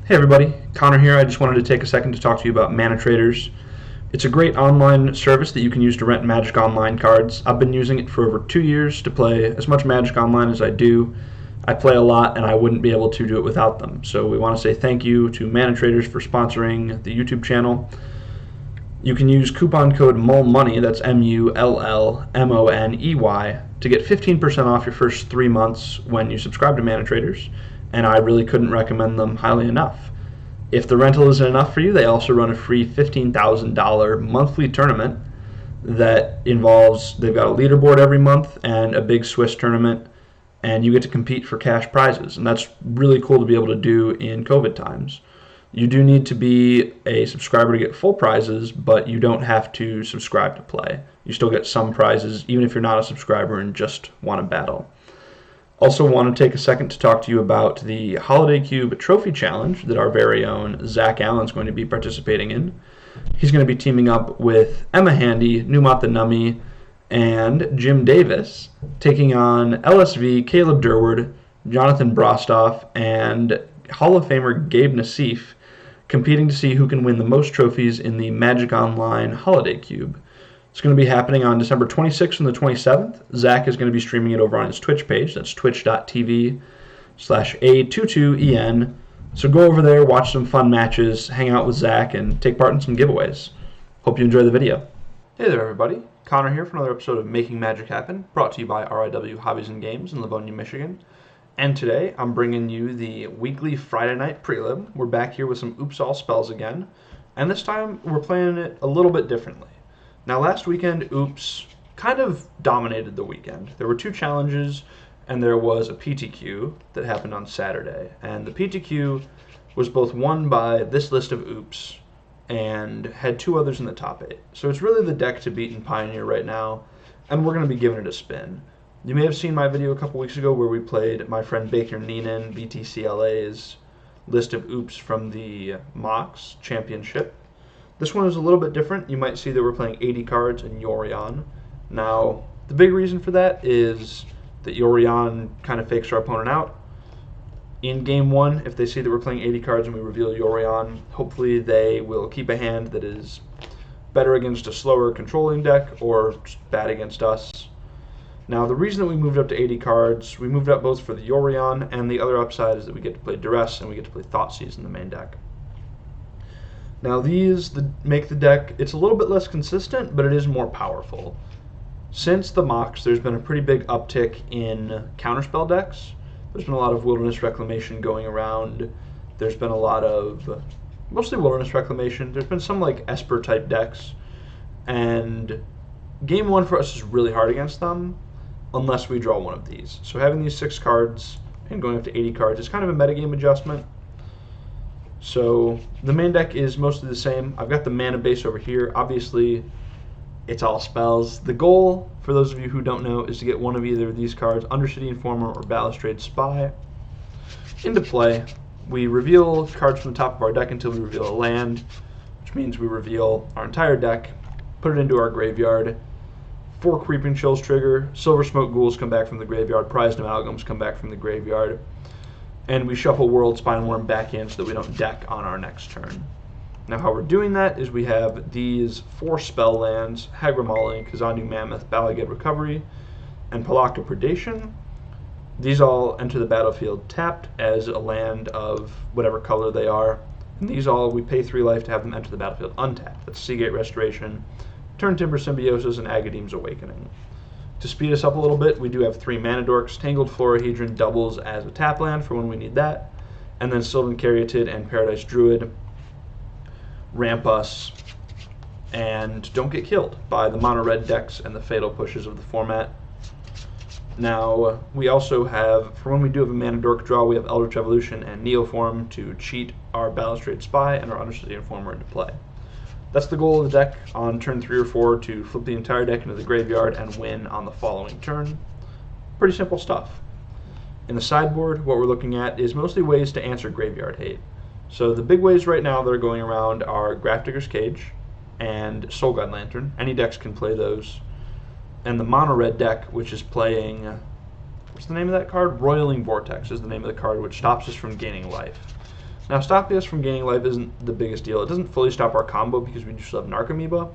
Hey everybody, Connor here. I just wanted to take a second to talk to you about Mana Traders. It's a great online service that you can use to rent Magic Online cards. I've been using it for over 2 years to play as much Magic Online as I do. I play a lot and I wouldn't be able to do it without them. So we want to say thank you to Mana Traders for sponsoring the YouTube channel. You can use coupon code MULLMONEY, that's MULLMONEY, to get 15% off your first 3 months when you subscribe to Mana Traders, and I really couldn't recommend them highly enough. If the rental isn't enough for you, they also run a free $15,000 monthly tournament that involves, they've got a leaderboard every month and a big Swiss tournament, and you get to compete for cash prizes, and that's really cool to be able to do in COVID times. You do need to be a subscriber to get full prizes, but you don't have to subscribe to play. You still get some prizes, even if you're not a subscriber and just want to battle. Also want to take a second to talk to you about the Holiday Cube Trophy Challenge that our very own Zach Allen's going to be participating in. He's going to be teaming up with Emma Handy, Numat the Nummy, and Jim Davis, taking on LSV, Caleb Durward, Jonathan Brostoff, and Hall of Famer Gabe Nassif, competing to see who can win the most trophies in the Magic Online Holiday Cube. It's going to be happening on December 26th and the 27th. Zach is going to be streaming it over on his Twitch page. That's twitch.tv/A22EN. So go over there, watch some fun matches, hang out with Zach, and take part in some giveaways. Hope you enjoy the video. Hey there, everybody. Connor here for another episode of Making Magic Happen, brought to you by RIW Hobbies and Games in Livonia, Michigan. And today, I'm bringing you the weekly Friday night prelim. We're back here with some Oops All Spells again, and this time we're playing it a little bit differently. Now, last weekend, Oops kind of dominated the weekend. There were 2 challenges, and there was a PTQ that happened on Saturday. And the PTQ was both won by this list of Oops and had 2 others in the top 8. So it's really the deck to beat in Pioneer right now, and we're going to be giving it a spin. You may have seen my video a couple weeks ago where we played my friend Baker Neenan, BTCLA's list of Oops from the MOCS Championship. This one is a little bit different. You might see that we're playing 80 cards in Yorion. Now, the big reason for that is that Yorion kind of fakes our opponent out. In Game 1, if they see that we're playing 80 cards and we reveal Yorion, hopefully they will keep a hand that is better against a slower controlling deck or bad against us. Now, the reason that we moved up to 80 cards, we moved up both for the Yorion, and the other upside is that we get to play Duress and we get to play Thoughtseize in the main deck. Now, these make the deck, it's a little bit less consistent, but it is more powerful. Since the MOCS, there's been a pretty big uptick in counterspell decks. There's been a lot of Wilderness Reclamation going around. There's been a lot of, mostly Wilderness Reclamation. There's been some like Esper type decks, and Game 1 for us is really hard against them, unless we draw one of these. So having these 6 cards and going up to 80 cards is kind of a metagame adjustment. So the main deck is mostly the same. I've got the mana base over here. Obviously, it's all spells. The goal, for those of you who don't know, is to get one of either of these cards, Undercity Informer or Balustrade Spy, into play. We reveal cards from the top of our deck until we reveal a land, which means we reveal our entire deck, put it into our graveyard. 4 Creeping Chills trigger, Silver Smoke Ghouls come back from the graveyard, Prized Amalgams come back from the graveyard, and we shuffle World Spineworm back in so that we don't deck on our next turn. Now how we're doing that is we have these 4 spell lands, Hagramali, Kazandu Mammoth, Balagad Recovery, and Palaka Predation. These all enter the battlefield tapped as a land of whatever color they are, and these all, we pay 3 life to have them enter the battlefield untapped. That's Seagate Restoration, Turntimber Symbiosis, and Agadeem's Awakening. To speed us up a little bit, we do have 3 Mana Dorks. Tangled Florahedron doubles as a tap land for when we need that, and then Sylvan Caryatid and Paradise Druid ramp us and don't get killed by the mono red decks and the fatal pushes of the format. Now, we also have, for when we do have a Mana Dork draw, we have Eldritch Evolution and Neoform to cheat our Balustrade Spy and our Undercity Informer into play. That's the goal of the deck on turn 3 or 4, to flip the entire deck into the graveyard and win on the following turn. Pretty simple stuff. In the sideboard, what we're looking at is mostly ways to answer graveyard hate. So the big ways right now that are going around are Grafdigger's Cage and Soul Guide Lantern. Any decks can play those. And the mono red deck, which is playing, what's the name of that card? Roiling Vortex is the name of the card, which stops us from gaining life. Now, stopping us from gaining life isn't the biggest deal. It doesn't fully stop our combo because we do still have Narcomoeba,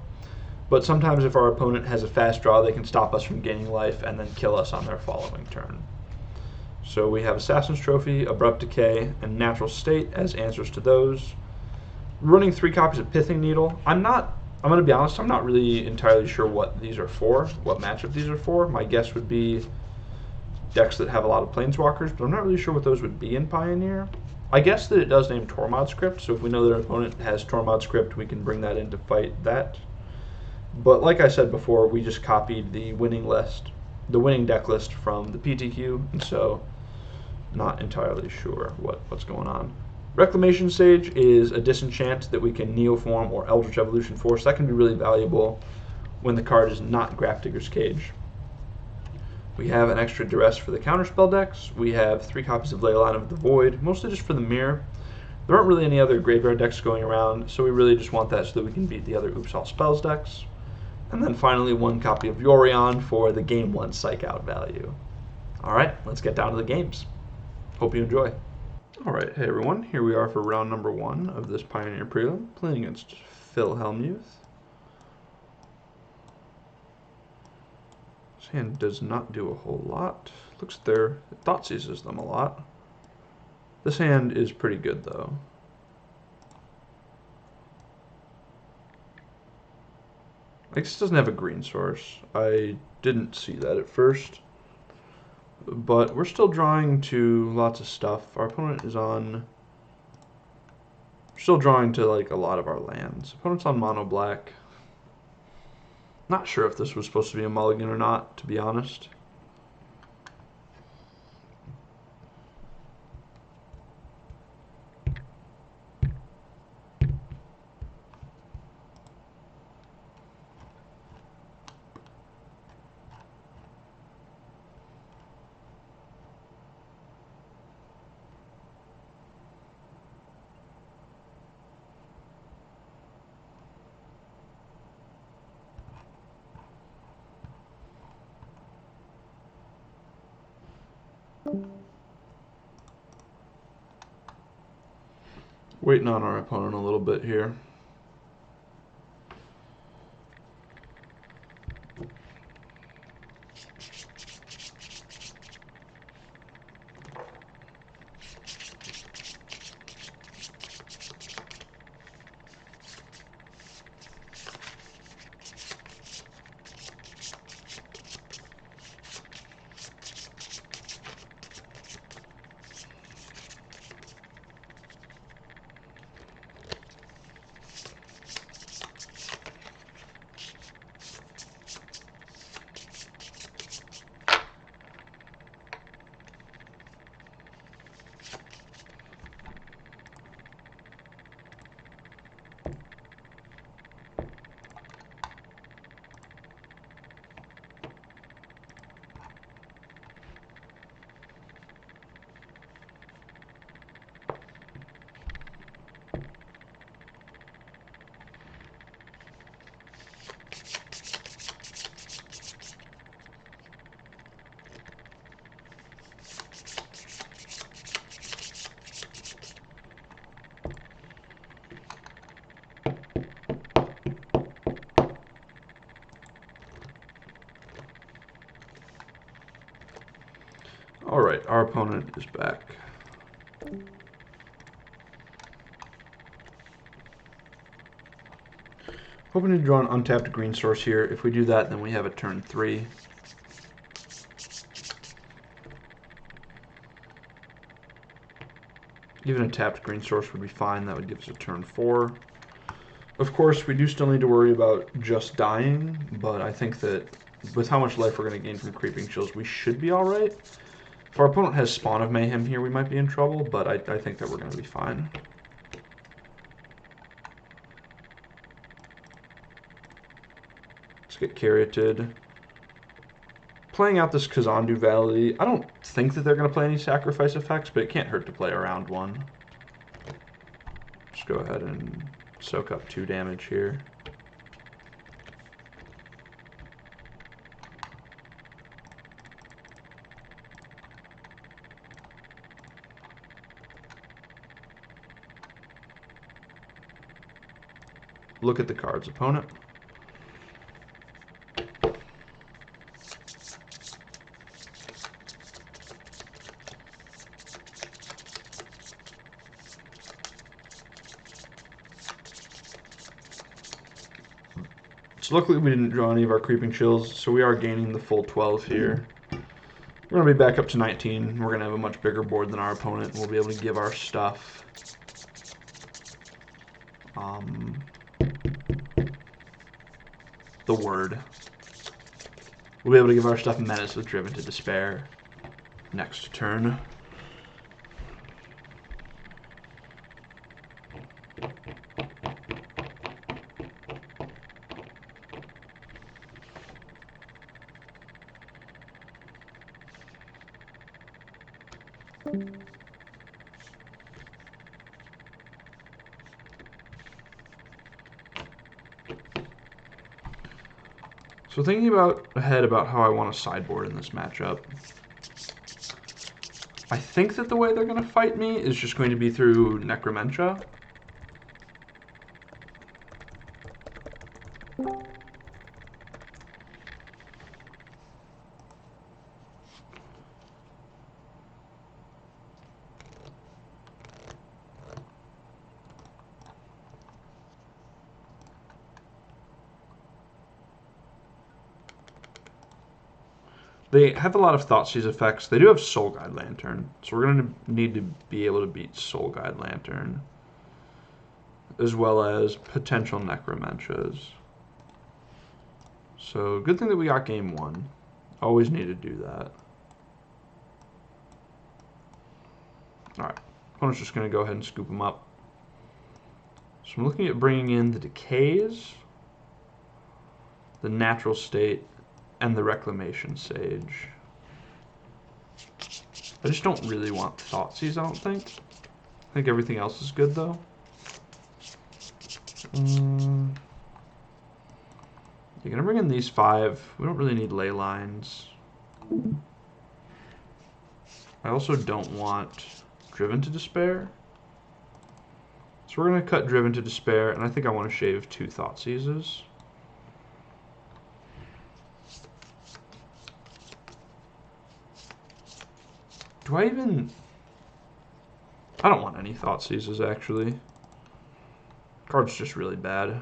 but sometimes if our opponent has a fast draw, they can stop us from gaining life and then kill us on their following turn. So we have Assassin's Trophy, Abrupt Decay, and Natural State as answers to those. Running 3 copies of Pithing Needle. I'm going to be honest, I'm not really entirely sure what these are for, what matchup these are for. My guess would be decks that have a lot of Planeswalkers, but I'm not really sure what those would be in Pioneer. I guess that it does name Tormod Script, so if we know that our opponent has Tormod Script, we can bring that in to fight that. But like I said before, we just copied the winning deck list from the PTQ, and so not entirely sure what's going on. Reclamation Sage is a disenchant that we can Neoform or Eldritch Evolution for, so that can be really valuable when the card is not Grafdigger's Cage. We have an extra Duress for the counterspell decks. We have 3 copies of Leyline of the Void, mostly just for the mirror. There aren't really any other graveyard decks going around, so we really just want that so that we can beat the other Oops All Spells decks. And then finally 1 copy of Yorion for the Game 1 Psych Out value. Alright, let's get down to the games. Hope you enjoy. Alright, hey everyone, here we are for round number 1 of this Pioneer Prelim, playing against Phil Hellmuth. This hand does not do a whole lot. Looks there, Thought Seizes them a lot. This hand is pretty good though. I guess it doesn't have a green source. I didn't see that at first. But we're still drawing to lots of stuff. Our opponent is on... still drawing to like a lot of our lands. Opponent's on mono black. Not sure if this was supposed to be a mulligan or not, to be honest. Waiting on our opponent a little bit here. Alright, our opponent is back. Hoping to draw an untapped green source here. If we do that, then we have a turn 3. Even a tapped green source would be fine. That would give us a turn 4. Of course, we do still need to worry about just dying, but I think that with how much life we're going to gain from Creeping Chills, we should be alright. If our opponent has Spawn of Mayhem here, we might be in trouble, but I think that we're going to be fine. Let's get Caryatid. Playing out this Kazandu Valley, I don't think that they're going to play any sacrifice effects, but it can't hurt to play around one. Just go ahead and soak up 2 damage here. look at the cards. Opponent. So luckily we didn't draw any of our Creeping Chills, so we are gaining the full 12 here. We're going to be back up to 19. We're going to have a much bigger board than our opponent, and we'll be able to give our stuff the word. We'll be able to give our stuff Menace with Driven to Despair next turn. So thinking ahead about how I want to sideboard in this matchup, I think that the way they're going to fight me is just going to be through Necromentia. They have a lot of Thoughtseize effects. They do have Soul Guide Lantern, so we're going to need to be able to beat Soul Guide Lantern, as well as potential Necromentias. So good thing that we got game one. Always need to do that. Alright, opponent's just going to go ahead and scoop them up. So I'm looking at bringing in the Decays, the Natural State, and the Reclamation Sage. I just don't really want Thoughtseize, I don't think. I think everything else is good, though. You're going to bring in these 5. We don't really need Ley Lines. I also don't want Driven to Despair. So we're going to cut Driven to Despair, and I think I want to shave 2 Thoughtseizes. Do I even... I don't want any Thoughtseizes, actually. Card's just really bad.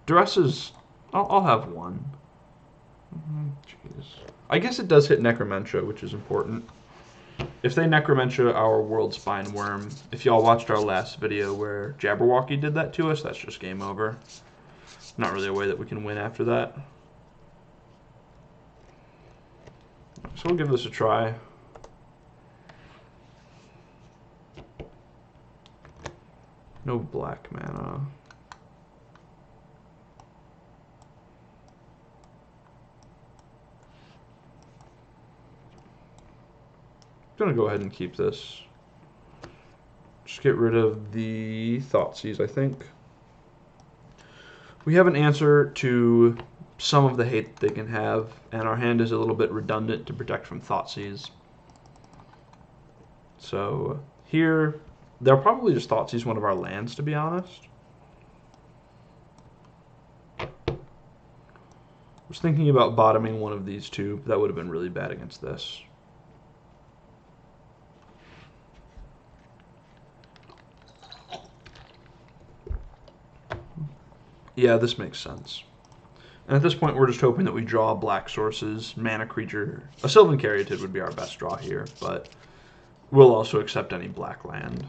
Duresses... I'll have 1. Jeez. I guess it does hit Necromentia, which is important. If they Necromentia our World Spine Worm, if y'all watched our last video where Jabberwocky did that to us, that's just game over. Not really a way that we can win after that. So we'll give this a try. No black mana. I'm gonna go ahead and keep this. Just get rid of the Thoughtseize, I think. We have an answer to some of the hate that they can have, and our hand is a little bit redundant to protect from Thoughtseize. So here, they'll probably just Thoughtseize one of our lands, to be honest. I was thinking about bottoming one of these two, but that would have been really bad against this. Yeah, this makes sense. And at this point, we're just hoping that we draw black sources, mana creature. A Sylvan Caryatid would be our best draw here, but we'll also accept any black land.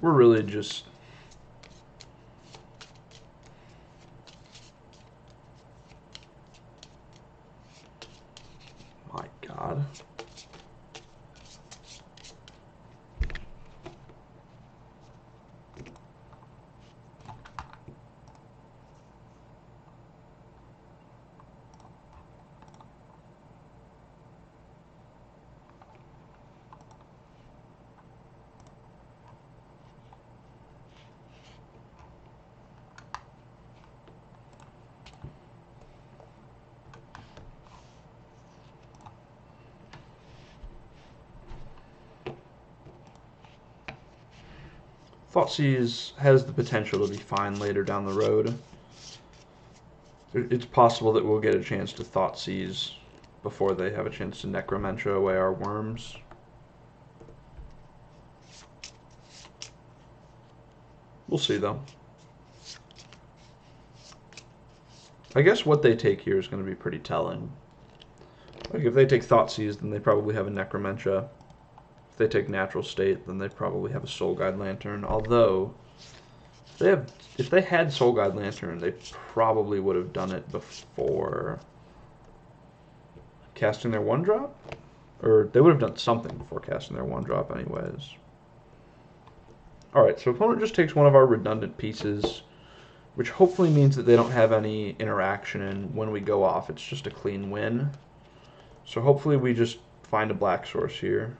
We're really just... My God. Thoughtseize has the potential to be fine later down the road. It's possible that we'll get a chance to Thoughtseize before they have a chance to Necromentia away our worms. We'll see, though. I guess what they take here is going to be pretty telling. Like, if they take Thoughtseize, then they probably have a Necromentia. If they take Natural State, then they probably have a Soul Guide Lantern. Although, if they had Soul Guide Lantern, they probably would have done it before casting their 1-drop? Or they would have done something before casting their 1-drop anyways. Alright, so opponent just takes one of our redundant pieces, which hopefully means that they don't have any interaction, and when we go off, it's just a clean win. So hopefully we just find a black source here.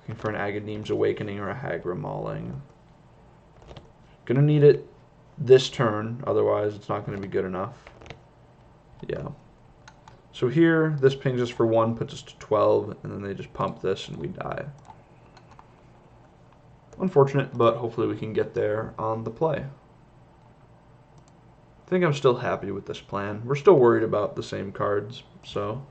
Looking for an Agadeem's Awakening or a Hagra Mauling. Gonna need it this turn, otherwise it's not gonna be good enough. Yeah. So here, this pings us for 1, puts us to 12, and then they just pump this and we die. Unfortunate, but hopefully we can get there on the play. I think I'm still happy with this plan. We're still worried about the same cards, so...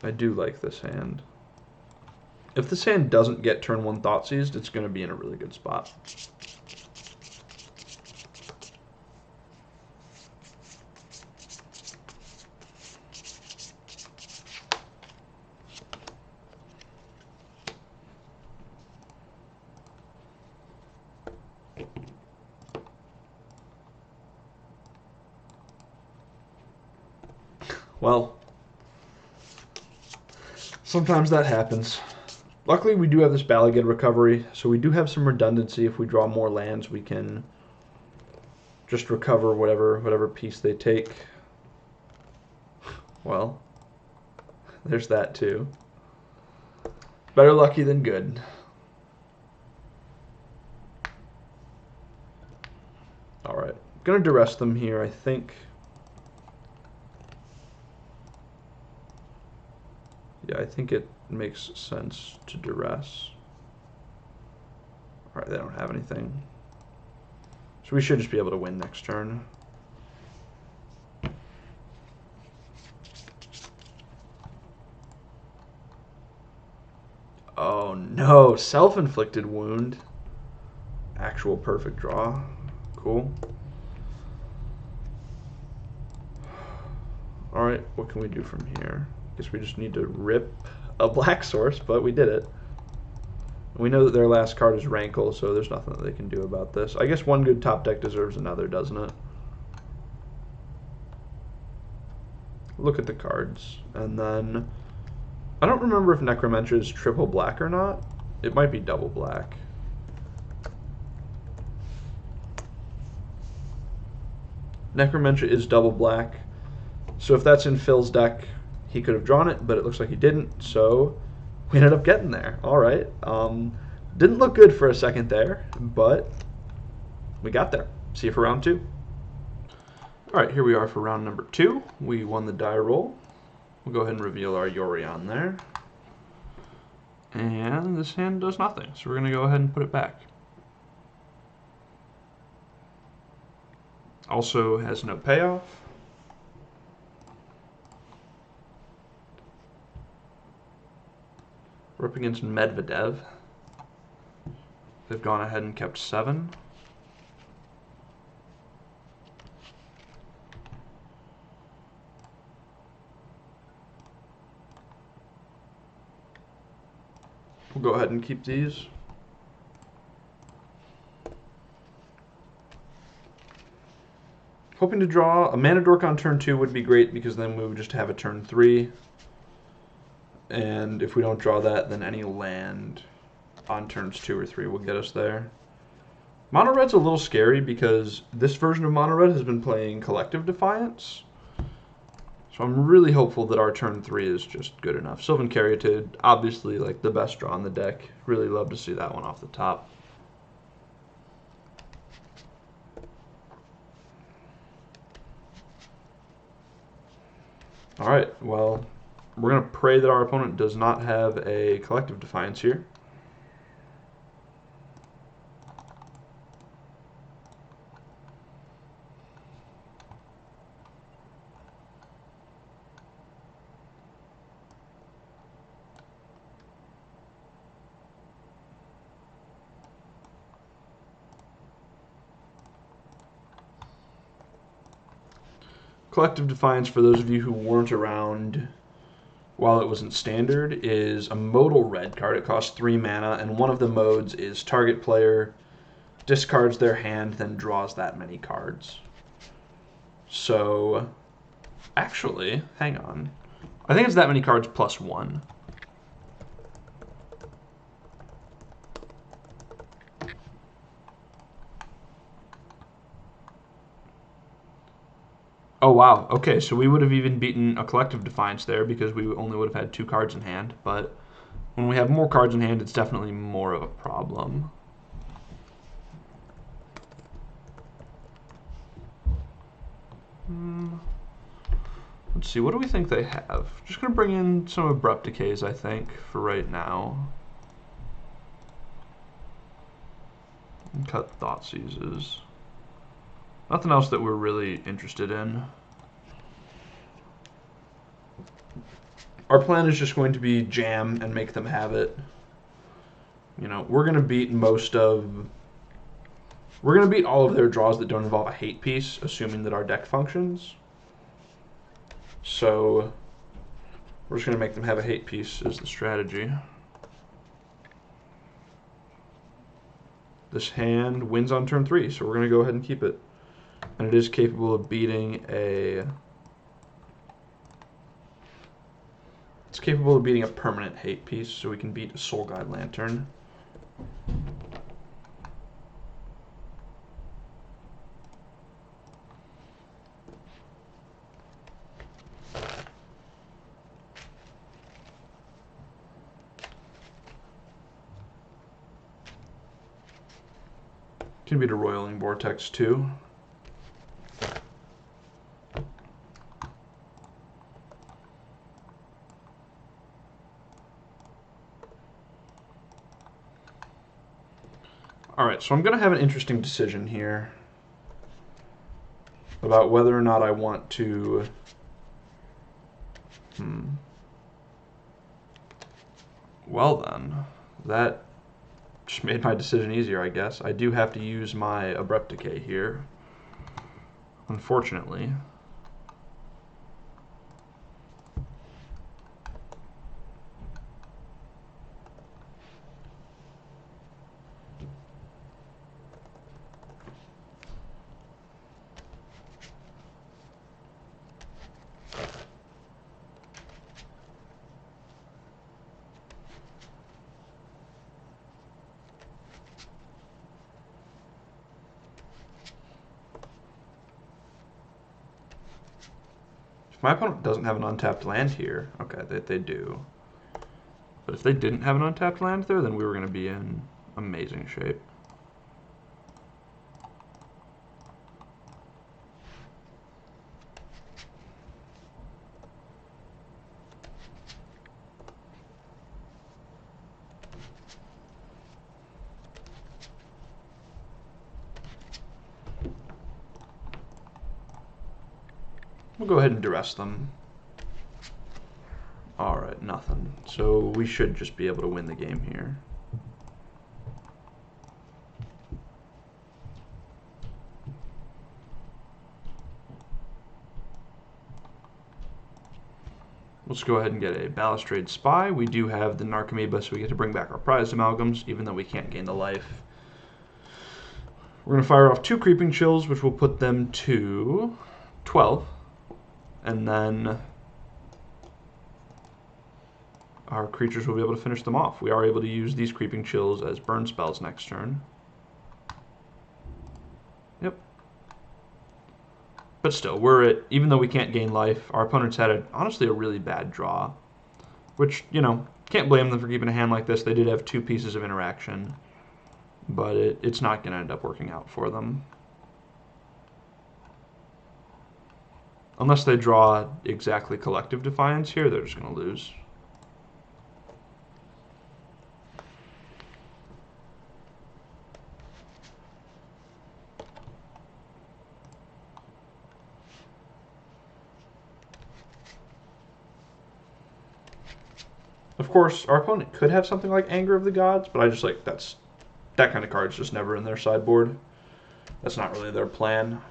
I do like this hand. If this hand doesn't get turn 1 Thoughtseized, it's going to be in a really good spot. Well, sometimes that happens. Luckily, we do have this Balagid recovery, so we do have some redundancy. If we draw more lands, we can just recover whatever piece they take. Well, there's that too. Better lucky than good. Alright, gonna duress them here, I think. Yeah, I think it makes sense to duress. Alright, they don't have anything. So we should just be able to win next turn. Oh no, self-inflicted wound. Actual perfect draw. Cool. Alright, what can we do from here? Guess we just need to rip a black source, but we did it. We know that their last card is Rankle, so there's nothing that they can do about this. I guess one good top deck deserves another, doesn't it? Look at the cards. And then, I don't remember if Necromentia is triple black or not. It might be double black. Necromentia is double black, so if that's in Phil's deck, he could have drawn it, but it looks like he didn't, so we ended up getting there. All right. Didn't look good for a second there, but we got there. See you for round 2. All right, here we are for round number 2. We won the die roll. We'll go ahead and reveal our Yorion there. And this hand does nothing, so we're going to go ahead and put it back. Also has no payoff. We're up against Medvedev. They've gone ahead and kept 7. We'll go ahead and keep these. Hoping to draw a Mana Dork on turn 2 would be great, because then we would just have a turn 3. And if we don't draw that, then any land on turns 2 or 3 will get us there. Mono Red's a little scary because this version of Mono Red has been playing Collective Defiance. So I'm really hopeful that our turn 3 is just good enough. Sylvan Caryatid, obviously like the best draw on the deck. Really love to see that one off the top. Alright, well, we're going to pray that our opponent does not have a Collective Defiance here. Collective Defiance, for those of you who weren't around while it was in Standard, is a modal red card. It costs 3 mana, and one of the modes is target player discards their hand, then draws that many cards. So, actually, hang on. I think it's that many cards plus 1. Oh, wow. Okay, so we would have even beaten a Collective Defiance there because we only would have had 2 cards in hand. But when we have more cards in hand, it's definitely more of a problem. Let's see, what do we think they have? Just going to bring in some Abrupt Decays, I think, for right now. And cut Thoughtseizes. Nothing else that we're really interested in. Our plan is just going to be jam and make them have it. You know, we're going to beat we're going to beat all of their draws that don't involve a hate piece, assuming that our deck functions. So we're just going to make them have a hate piece is the strategy. This hand wins on turn 3, so we're going to go ahead and keep it. And it is capable of beating a... It's capable of beating a permanent hate piece, so we can beat a Soul Guide Lantern. Can beat a Roiling Vortex too. Alright, so I'm going to have an interesting decision here about whether or not I want to... Well then, that just made my decision easier, I guess. I do have to use my Abrupt Decay here, unfortunately. My opponent doesn't have an untapped land here. Okay, they do. But if they didn't have an untapped land there, then we were going to be in amazing shape. We'll go ahead and duress them. Alright, nothing. So we should just be able to win the game here. Let's go ahead and get a Balustrade Spy. We do have the Narcomoeba, so we get to bring back our prized amalgams, even though we can't gain the life. We're going to fire off 2 Creeping Chills, which will put them to 12. And then our creatures will be able to finish them off. We are able to use these Creeping Chills as burn spells next turn. Yep. But still, even though we can't gain life, our opponents had, honestly, a really bad draw. Which, you know, can't blame them for keeping a hand like this. They did have 2 pieces of interaction. But it's not going to end up working out for them. Unless they draw exactly Collective Defiance here, they're just going to lose. Of course, our opponent could have something like Anger of the Gods, but I just like that kind of card's just never in their sideboard. That's not really their plan.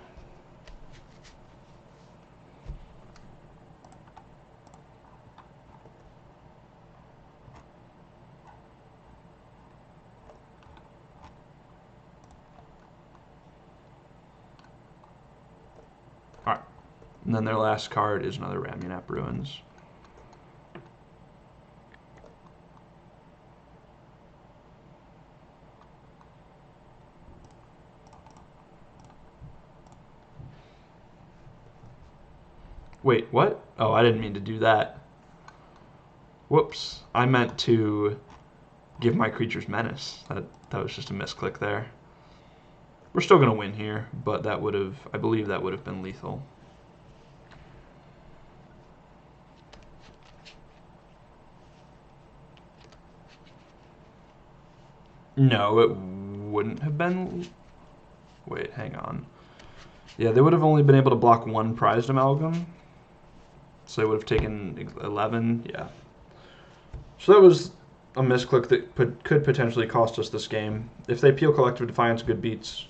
Alright. And then their last card is another Ramunap Ruins. Wait, what? Oh, I didn't mean to do that. Whoops. I meant to give my creatures Menace. That was just a misclick there. We're still going to win here, but that would have, I believe that would have been lethal. No, it wouldn't have been. Wait, hang on. Yeah, they would have only been able to block 1 prized amalgam. So they would have taken 11, yeah. So that was a misclick that could potentially cost us this game. If they peel Collective Defiance, good beats.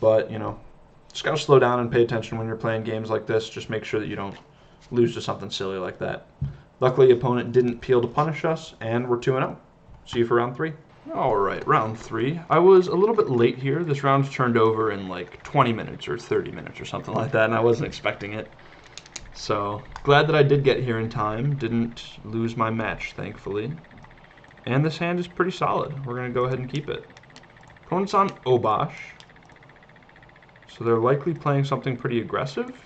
But, you know, just got to slow down and pay attention when you're playing games like this. Just make sure that you don't lose to something silly like that. Luckily, opponent didn't peel to punish us, and we're 2-0. See you for round 3. Alright, round 3. I was a little bit late here. This round turned over in like 20 minutes or 30 minutes or something like that, and I wasn't expecting it. So, glad that I did get here in time. Didn't lose my match, thankfully. And this hand is pretty solid. We're going to go ahead and keep it. Opponent's on Obosh. So they're likely playing something pretty aggressive.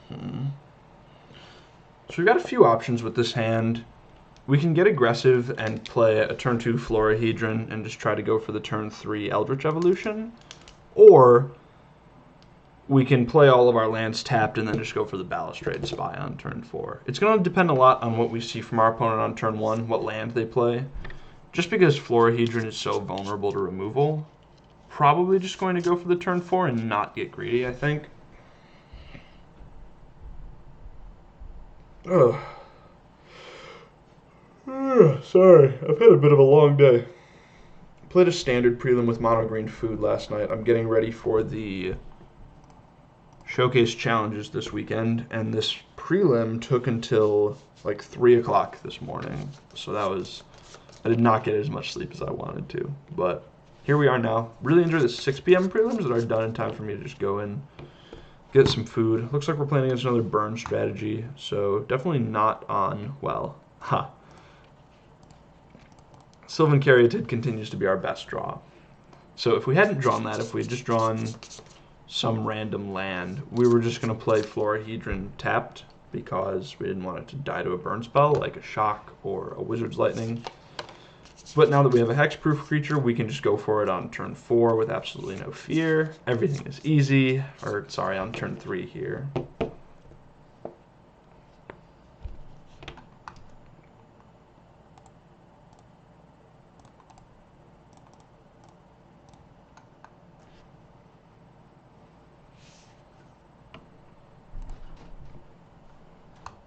So we've got a few options with this hand. We can get aggressive and play a turn 2 Florahedron and just try to go for the turn 3 Eldritch Evolution. Or we can play all of our lands tapped and then just go for the Balustrade Spy on turn 4. It's going to depend a lot on what we see from our opponent on turn 1, what land they play. Just because Florahedron is so vulnerable to removal, probably just going to go for the turn 4 and not get greedy, I think. Ugh. Sorry, I've had a bit of a long day. Played a standard prelim with mono green food last night. I'm getting ready for the showcase challenges this weekend, and this prelim took until like 3 o'clock this morning. So I did not get as much sleep as I wanted to. But here we are now. Really enjoy the 6 p.m. prelims that are done in time for me to just go in, get some food. Looks like we're playing against another burn strategy, so definitely not on, well, Sylvan Caryatid continues to be our best draw. So if we hadn't drawn that, if we had just drawn some random land. We were just going to play Florahedron tapped because we didn't want it to die to a burn spell like a Shock or a Wizard's Lightning. But now that we have a hexproof creature, we can just go for it on turn 4 with absolutely no fear. Everything is easy. Or, sorry, on turn 3 here.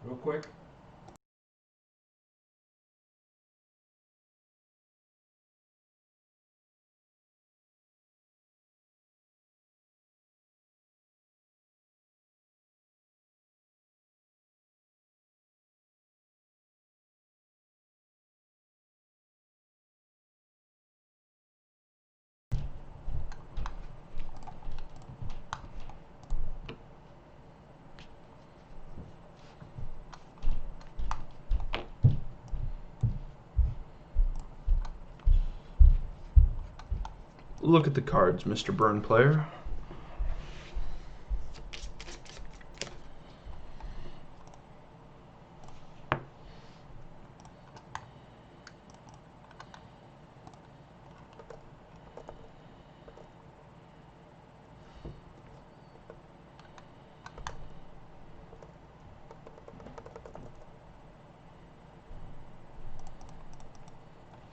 Real quick. Look at the cards, Mr. Burn player.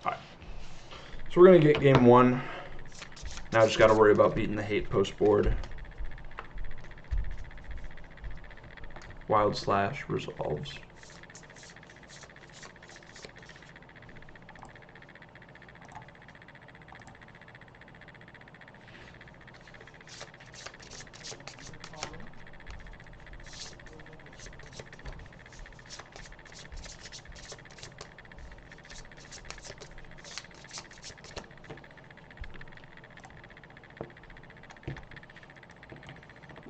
Alright. So we're going to get game 1. Now I just got to worry about beating the hate post board. Wild Slash resolves.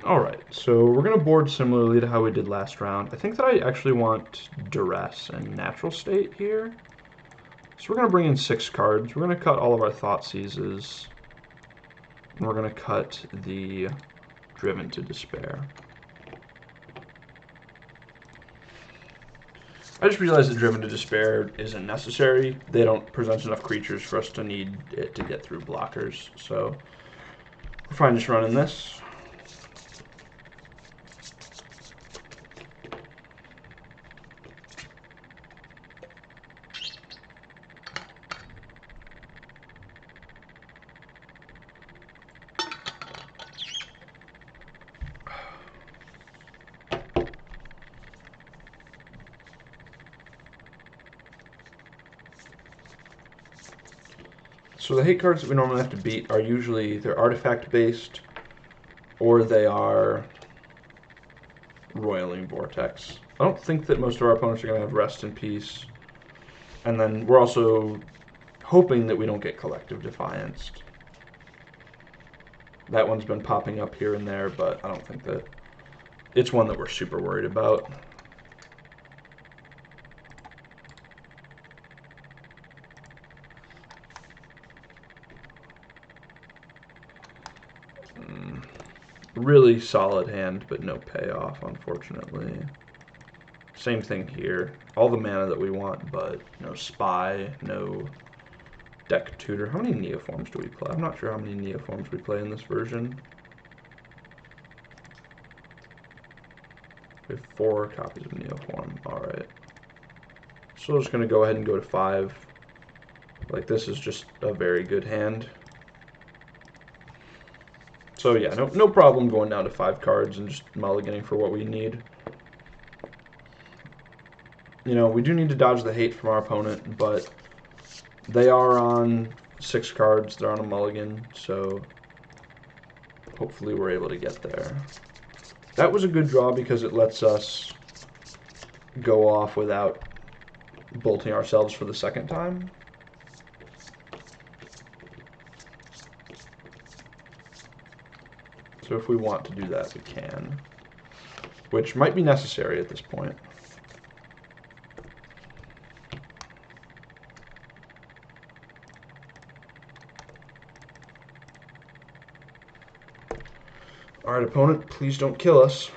Alright, so we're going to board similarly to how we did last round. I think that I actually want Duress and Natural State here. So we're going to bring in 6 cards. We're going to cut all of our Thoughtseizes. And we're going to cut the Driven to Despair. I just realized that Driven to Despair isn't necessary. They don't present enough creatures for us to need it to get through blockers. So we're fine just running this. So the hate cards that we normally have to beat are usually either artifact based or they are Roiling Vortex. I don't think that most of our opponents are going to have Rest in Peace. And then we're also hoping that we don't get Collective Defianced. That one's been popping up here and there, but I don't think that it's one that we're super worried about. Really solid hand, but no payoff, unfortunately. Same thing here. All the mana that we want, but no Spy, no Deck Tutor. How many Neoforms do we play? I'm not sure how many Neoforms we play in this version. We have 4 copies of Neoform. Alright. So I'm just going to go ahead and go to 5. Like, this is just a very good hand. So yeah, no problem going down to 5 cards and just mulliganing for what we need. You know, we do need to dodge the hate from our opponent, but they are on 6 cards. They're on a mulligan, so hopefully we're able to get there. That was a good draw because it lets us go off without bolting ourselves for the second time. So if we want to do that, we can, which might be necessary at this point. Alright, opponent, please don't kill us.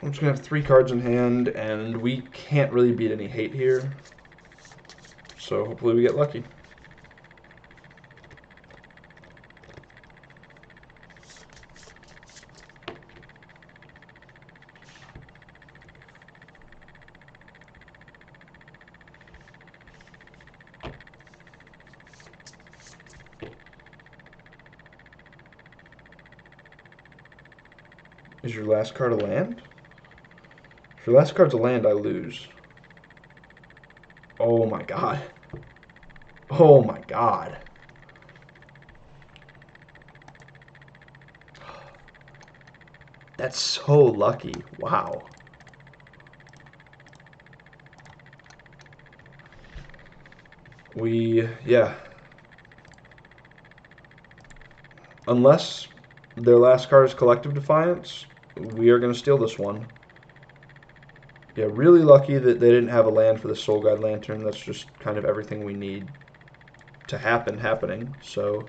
I'm just going to have 3 cards in hand, and we can't really beat any hate here. So hopefully we get lucky. Is your last card a land? If your last card's a land, I lose. Oh my god. Oh my god. That's so lucky. Wow. Yeah. Unless their last card is Collective Defiance, we are going to steal this one. Yeah, really lucky that they didn't have a land for the Soul Guide Lantern. That's just kind of everything we need to happening. So,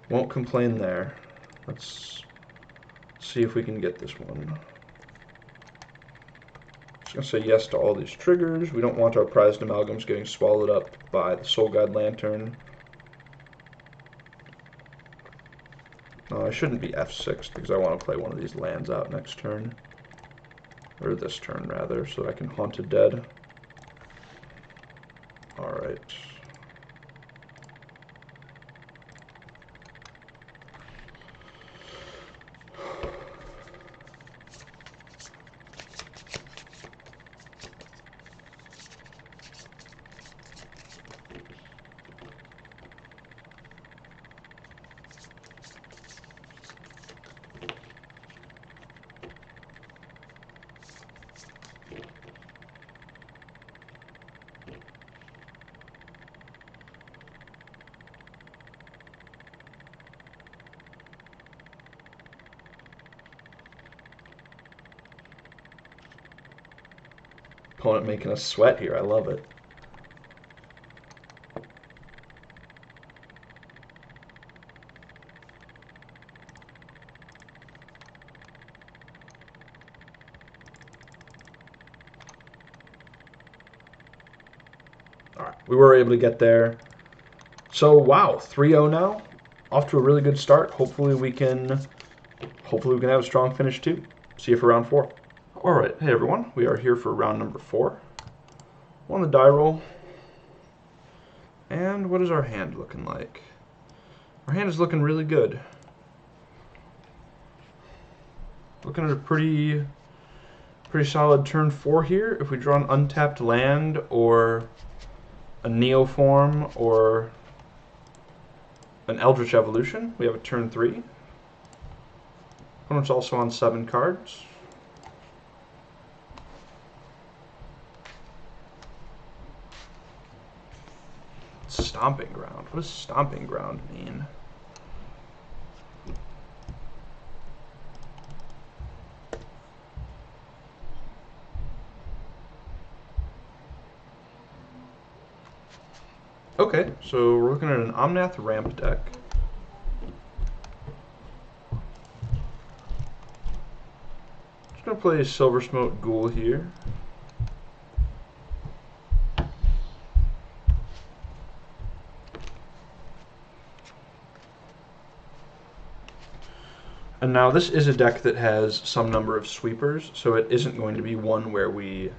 won't complain there. Let's see if we can get this one. Just going to say yes to all these triggers. We don't want our prized amalgams getting swallowed up by the Soul Guide Lantern. I shouldn't be F6 because I want to play one of these lands out next turn. Or this turn, rather, so I can Haunted Dead. Alright. Opponent making us sweat here. I love it. Alright, we were able to get there. So, wow, 3-0 now. Off to a really good start. Hopefully we can have a strong finish too. See you for round 4. Alright, hey everyone. We are here for round number 4. On the die roll. And what is our hand looking like? Our hand is looking really good. Looking at a pretty solid turn 4 here. If we draw an untapped land or a Neoform or an Eldritch Evolution, we have a turn 3. Opponent's also on 7 cards. Stomping Ground. What does Stomping Ground mean? Okay, so we're looking at an Omnath ramp deck. Just gonna play Silver Smoke Ghoul here. And now this is a deck that has some number of sweepers, so it isn't going to be one where we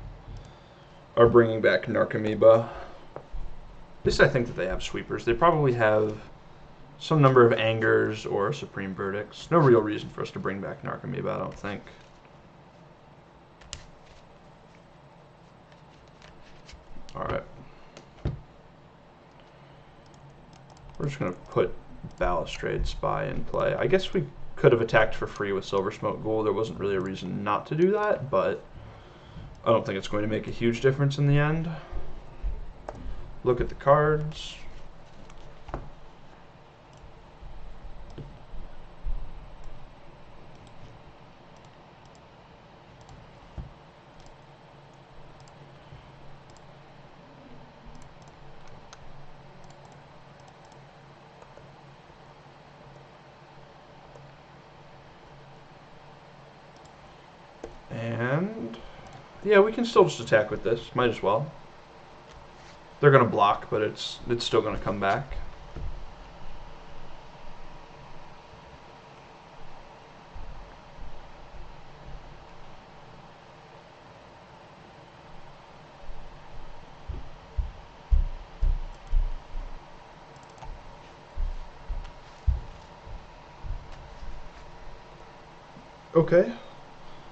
are bringing back Narcomoeba. At least I think that they have sweepers. They probably have some number of Angers or Supreme Verdicts. No real reason for us to bring back Narcomoeba, I don't think. Alright. We're just going to put Balustrade Spy in play. I guess we could have attacked for free with Silver Smoke Ghoul. There wasn't really a reason not to do that, but I don't think it's going to make a huge difference in the end. Look at the cards. Yeah, we can still just attack with this. Might as well. They're gonna block, but it's still gonna come back. Okay.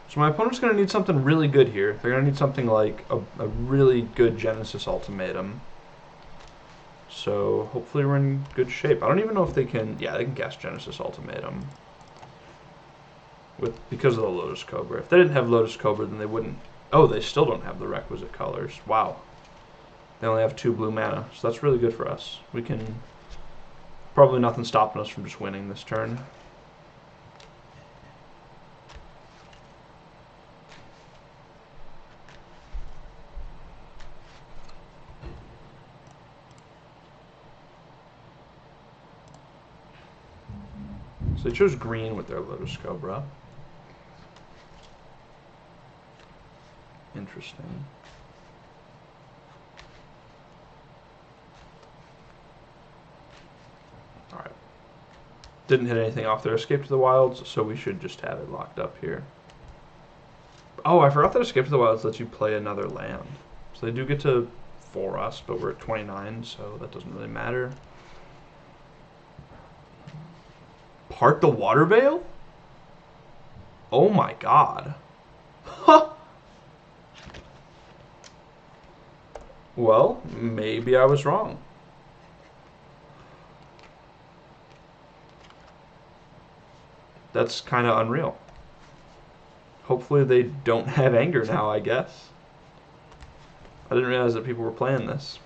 So my opponent's going to need something really good here. They're going to need something like a really good Genesis Ultimatum. So hopefully we're in good shape. I don't even know if they can... Yeah, they can cast Genesis Ultimatum. Because of the Lotus Cobra. If they didn't have Lotus Cobra, then they wouldn't... Oh, they still don't have the requisite colors. Wow. They only have 2 blue mana. So that's really good for us. We can... Probably nothing stopping us from just winning this turn. So they chose green with their Lotus Cobra. Interesting. Alright. Didn't hit anything off their Escape to the Wilds, so we should just have it locked up here. Oh, I forgot that Escape to the Wilds lets you play another land. So they do get to 4 us, but we're at 29, so that doesn't really matter. Part the Water Veil? Oh my god. Huh. Well, maybe I was wrong. That's kind of unreal. Hopefully they don't have anger now, I guess. I didn't realize that people were playing this.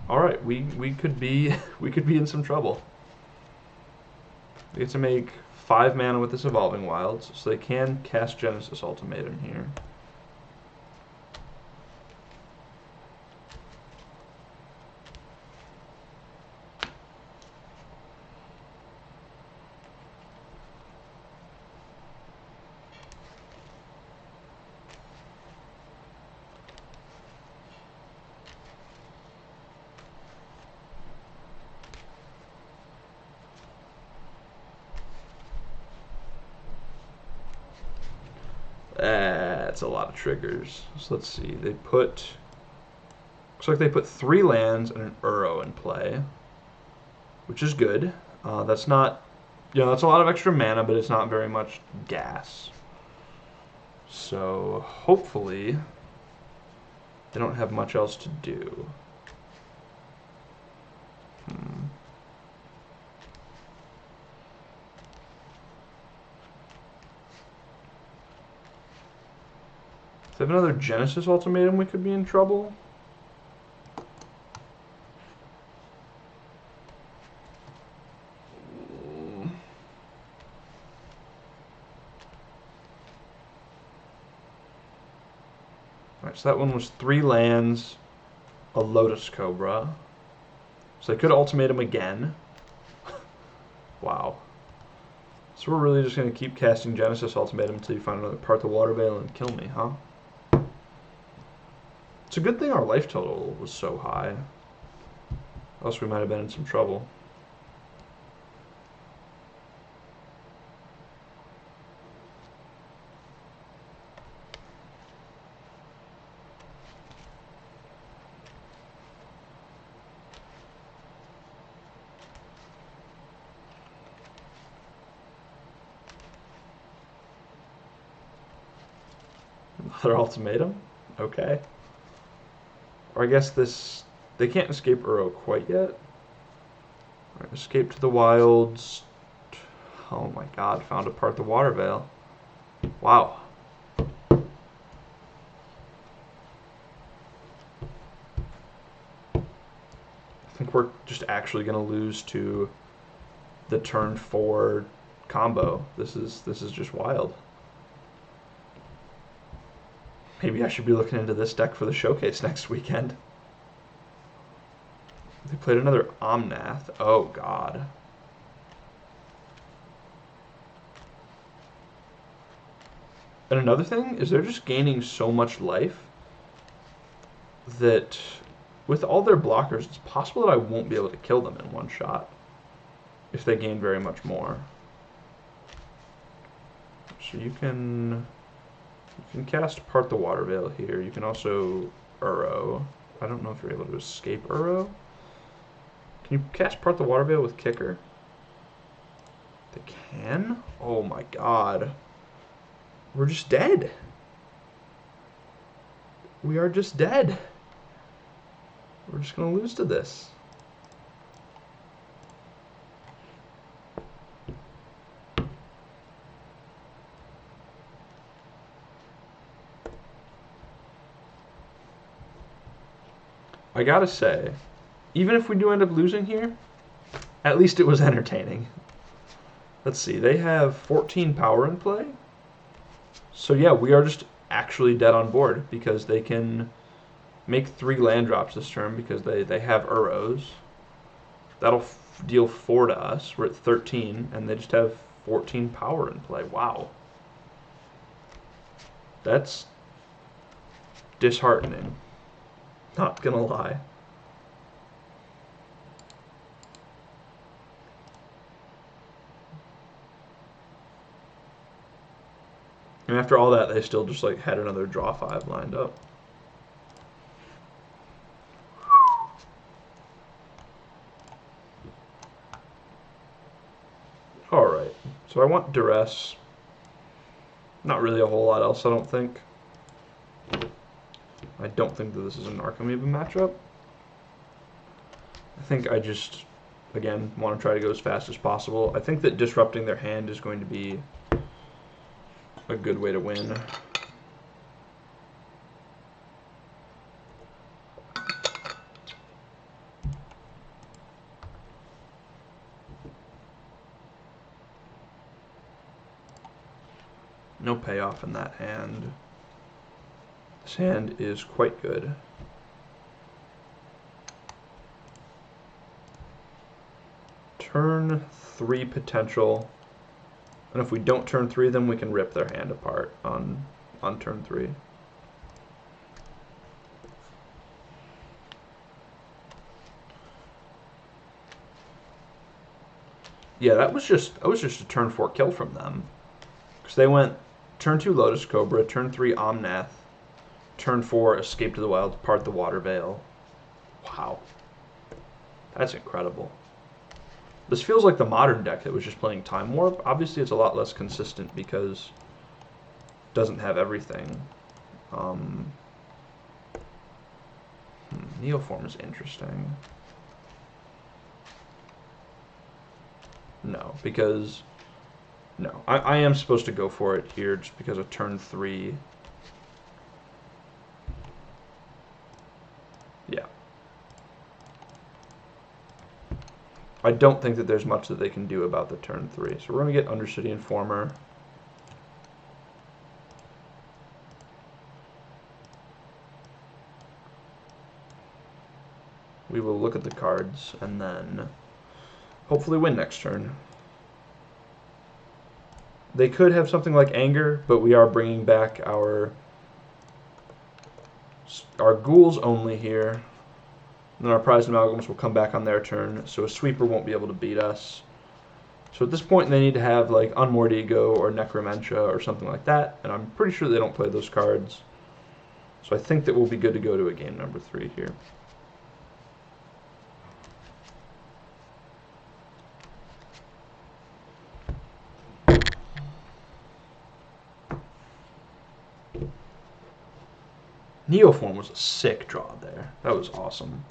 All right, we could be in some trouble. They get to make 5 mana with this Evolving Wilds, so they can cast Genesis Ultimatum here. That's a lot of triggers. So let's see. They put... Looks like they put 3 lands and an Uro in play, which is good. That's not... that's a lot of extra mana, but it's not very much gas. So hopefully they don't have much else to do. If they have another Genesis Ultimatum, we could be in trouble. Alright, so that one was 3 lands, a Lotus Cobra. So they could Ultimatum again. Wow. So we're really just going to keep casting Genesis Ultimatum until you find another Part the Water Veil and kill me, huh? It's a good thing our life total was so high. Else we might have been in some trouble. Another Ultimatum? Okay. Or I guess this... They can't escape Uro quite yet. Right, escape to the Wilds. Oh my god, found a Part the Water Veil. Wow. I think we're just actually going to lose to the turn 4 combo. This is just wild. Maybe I should be looking into this deck for the showcase next weekend. They played another Omnath. Oh, God. And another thing is they're just gaining so much life that with all their blockers, it's possible that I won't be able to kill them in one shot if they gain very much more. So you can cast Part the Water Veil here. You can also Uro. I don't know if you're able to escape Uro. Can you cast Part the Water Veil with Kicker? They can? Oh my god. We're just dead. We are just dead. We're just going to lose to this. I gotta say, even if we do end up losing here, at least it was entertaining. Let's see, they have 14 power in play. So yeah, we are just actually dead on board because they can make 3 land drops this turn because they have Uros. That'll deal 4 to us. We're at 13, and they just have 14 power in play. Wow. That's disheartening. Not gonna lie. And after all that, they still just like had another draw 5 lined up. Alright, so I want Duress. Not really a whole lot else, I don't think. I don't think that this is an Archimedes matchup. I think I just, again, want to try to go as fast as possible. I think that disrupting their hand is going to be a good way to win. No payoff in that hand. This hand is quite good. Turn 3 potential. And if we don't turn 3, then we can rip their hand apart on turn 3. Yeah, that was just a turn 4 kill from them. Because they went turn 2 Lotus Cobra, turn 3 Omnath, turn 4 Escape to the Wild, Part the Water Veil. Wow. That's incredible. This feels like the modern deck that was just playing Time Warp. Obviously, it's a lot less consistent because it doesn't have everything. Neoform is interesting. No, because... No, I am supposed to go for it here just because of turn 3. Yeah. I don't think that there's much that they can do about the turn 3. So we're going to get Undercity Informer. We will look at the cards and then hopefully win next turn. They could have something like Anger, but we are bringing back our ghouls only here. And then our prized amalgams will come back on their turn, so a sweeper won't be able to beat us. So at this point, they need to have like Unmoored Ego or Necromentia or something like that, and I'm pretty sure they don't play those cards. So I think that we'll be good to go to a game number 3 here. Neoform was a sick draw there. That was awesome.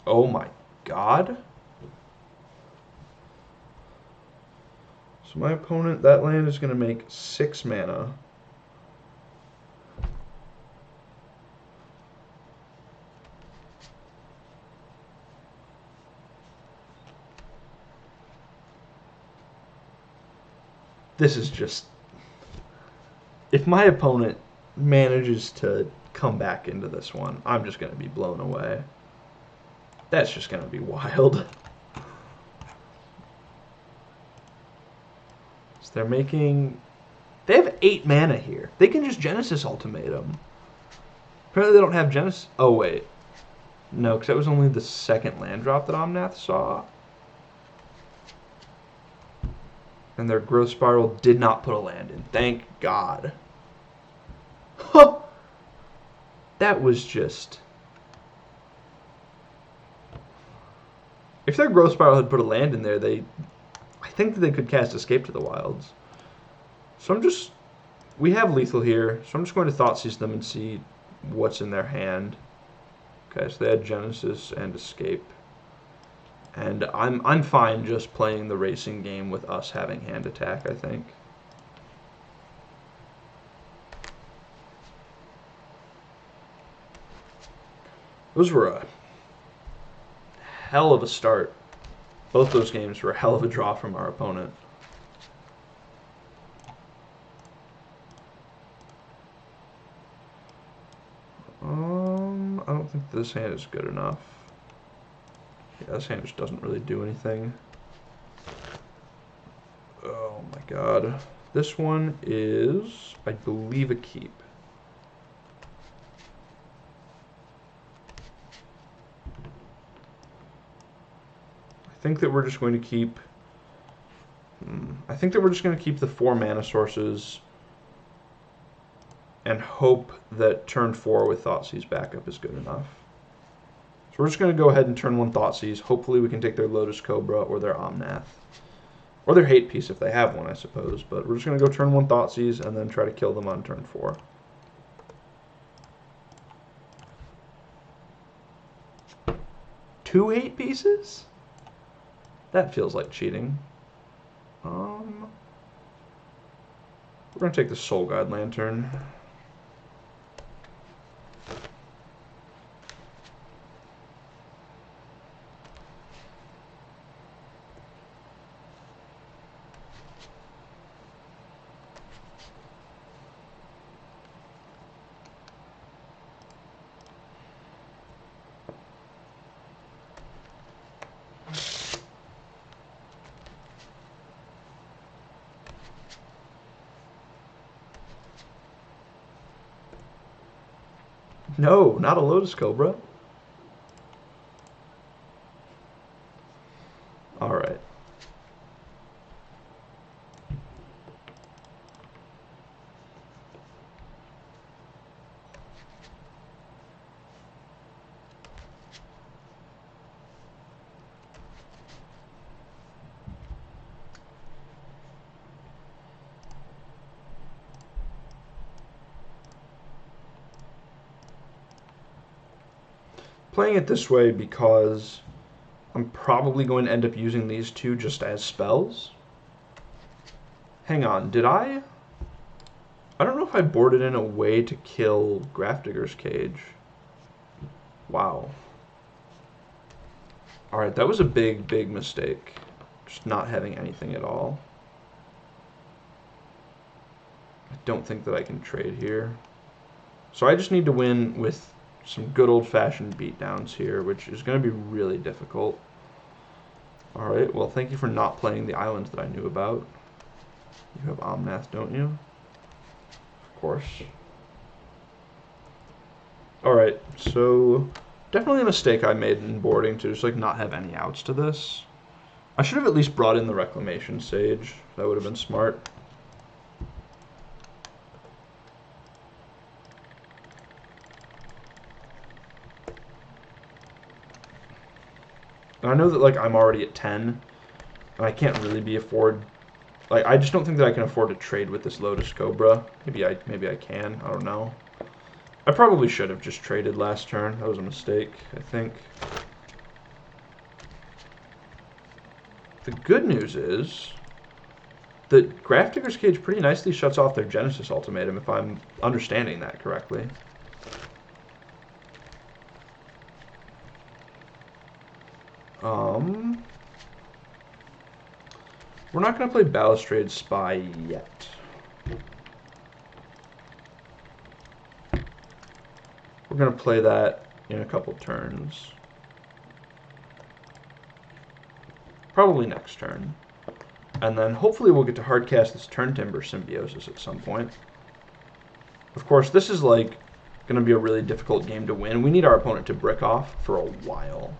Oh my god. So my opponent, that land is going to make 6 mana. This is just... If my opponent manages to come back into this one, I'm just going to be blown away. That's just going to be wild. So they're making... They have 8 mana here. They can just Genesis Ultimatum. Apparently they don't have Genesis... Oh, wait. No, because that was only the second land drop that Omnath saw. And their Growth Spiral did not put a land in. Thank God. Huh! That was just... If their Growth Spiral had put a land in there, I think that they could cast Escape to the Wilds. So I'm just... We have lethal here, so I'm just going to Thoughtseize them and see what's in their hand. Okay, so they had Genesis and Escape. And I'm fine just playing the racing game with us having hand attack, I think. Those were a hell of a start. Both those games were a hell of a draw from our opponent. I don't think this hand is good enough. Yeah, this hand just doesn't really do anything. Oh my god. This one is, I believe, a keep. I think that we're just going to keep... I think that we're just going to keep the 4 mana sources and hope that turn 4 with Thoughtseize backup is good enough. So we're just going to go ahead and turn 1 Thoughtseize. Hopefully we can take their Lotus Cobra or their Omnath. Or their Hate Piece if they have one, I suppose. But we're just going to go turn 1 Thoughtseize and then try to kill them on turn 4. Two Hate Pieces? That feels like cheating. We're going to take the Soul Guide Lantern. No, not a Lotus Cobra. Alright. Playing it this way because I'm probably going to end up using these 2 just as spells. Hang on, did I don't know if I boarded in a way to kill Grafdigger's Cage. Wow. Alright, that was a big, big mistake. Just not having anything at all. I don't think that I can trade here. So I just need to win with some good old-fashioned beatdowns here, which is going to be really difficult. Alright, well, thank you for not playing the islands that I knew about. You have Omnath, don't you? Of course. Alright, so definitely a mistake I made in boarding to just, like, not have any outs to this. I should have at least brought in the Reclamation Sage. That would have been smart. And I know that, like, I'm already at 10, and I can't really like, I just don't think that I can afford to trade with this Lotus Cobra. Maybe I can, I don't know. I probably should have just traded last turn. That was a mistake, I think. The good news is that Grafdigger's Cage pretty nicely shuts off their Genesis Ultimatum, if I'm understanding that correctly. We're not going to play Balustrade Spy yet. We're going to play that in a couple turns. Probably next turn. And then hopefully we'll get to hardcast this Turn Timber Symbiosis at some point. Of course, this is like going to be a really difficult game to win. We need our opponent to brick off for a while.